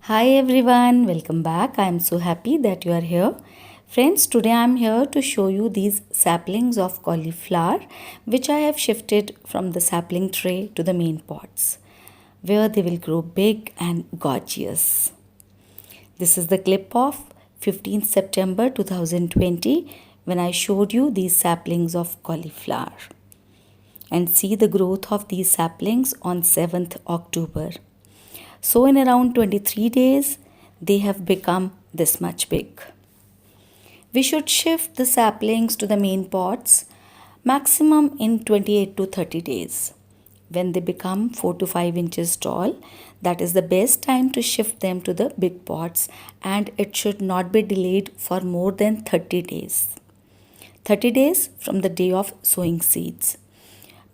Hi everyone, welcome back. I am so happy that you are here. Friends, today I am here to show you these saplings of cauliflower which I have shifted from the sapling tray to the main pots where they will grow big and gorgeous. This is the clip of 15th September 2020 when I showed you these saplings of cauliflower. And see the growth of these saplings on 7th October. So in around 23 days, they have become this much big. We should shift the saplings to the main pots maximum in 28 to 30 days. When they become 4 to 5 inches tall, that is the best time to shift them to the big pots, and it should not be delayed for more than 30 days. 30 days from the day of sowing seeds,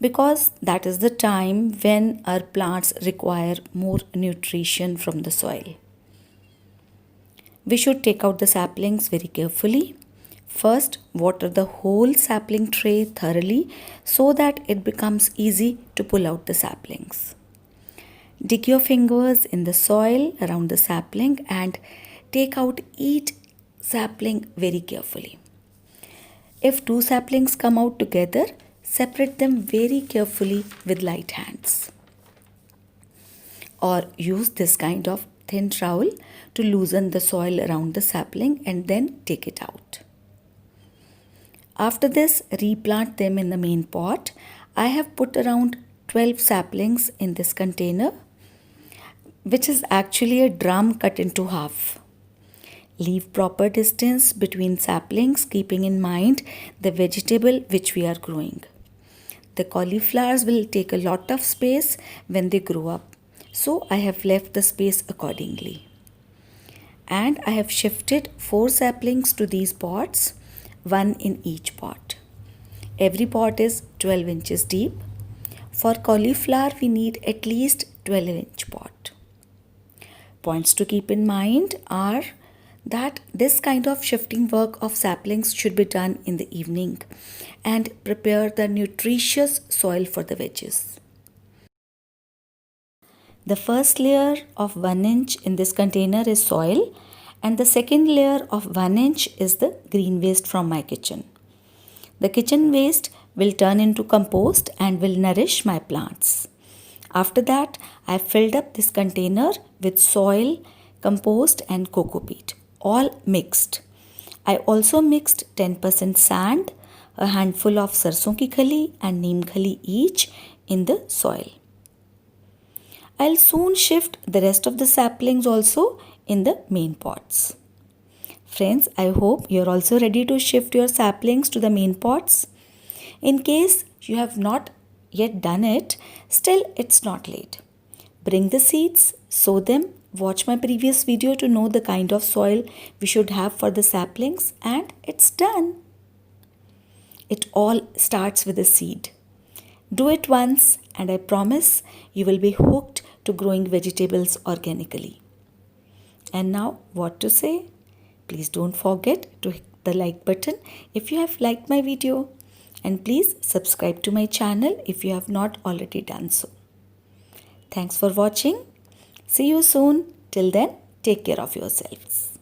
because that is the time when our plants require more nutrition from the soil. We should take out the saplings very carefully. First, water the whole sapling tray thoroughly so that it becomes easy to pull out the saplings. Dig your fingers in the soil around the sapling and take out each sapling very carefully. If two saplings come out together, separate them very carefully with light hands. Or use this kind of thin trowel to loosen the soil around the sapling and then take it out. After this, replant them in the main pot. I have put around 12 saplings in this container, which is actually a drum cut into half. Leave proper distance between saplings, keeping in mind the vegetable which we are growing. The cauliflowers will take a lot of space when they grow up, so I have left the space accordingly. And I have shifted 4 saplings to these pots, 1 in each pot. Every pot is 12 inches deep. For cauliflower, we need at least 12-inch pot. Points to keep in mind are that this kind of shifting work of saplings should be done in the evening and prepare the nutritious soil for the veggies. The first layer of 1 inch in this container is soil, and the second layer of 1 inch is the green waste from my kitchen. The kitchen waste will turn into compost and will nourish my plants. After that, I filled up this container with soil, compost and coco peat, all mixed. I also mixed 10% sand, a handful of sarson ki khali and neem khali each in the soil. I'll soon shift the rest of the saplings also in the main pots. Friends, I hope you're also ready to shift your saplings to the main pots. In case you have not yet done it, still it's not late. Bring the seeds, sow them, watch my previous video to know the kind of soil we should have for the saplings, and it's done. It all starts with a seed. Do it once and I promise you will be hooked to growing vegetables organically. And now what to say? Please don't forget to hit the like button if you have liked my video, and please subscribe to my channel if you have not already done so. Thanks for watching. See you soon. Till then, take care of yourselves.